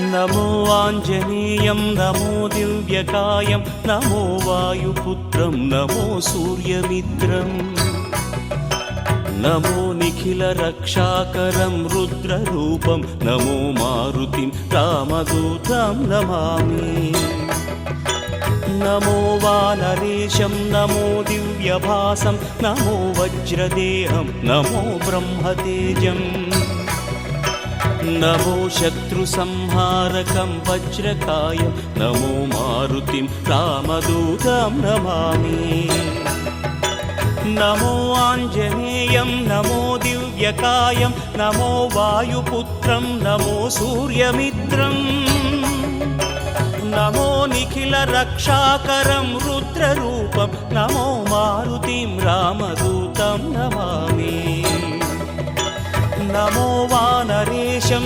नमो आञ्जनेयं नमो दिव्यकायं नमो वायुपुत्रं नमो सूर्यमित्रम् नमो निखिलरक्षाकरं रुद्ररूपं नमो मारुतिं रामदूतं Namami नमो वानरेशं नमो दिव्यभासं नमो वज्रदेहं नमो ब्रह्मतेजम् नमो शत्रुसंहारकं वज्रकायं नमो मारुतिं रामदूतं Namami नमो आञ्जनेयं नमो दिव्यकायं नमो वायुपुत्रं नमो सूर्यमित्रम् नमो निखिलरक्षाकरं रुद्ररूपं नमो मारुतिं रामदूतं Namami नमो वानरेशं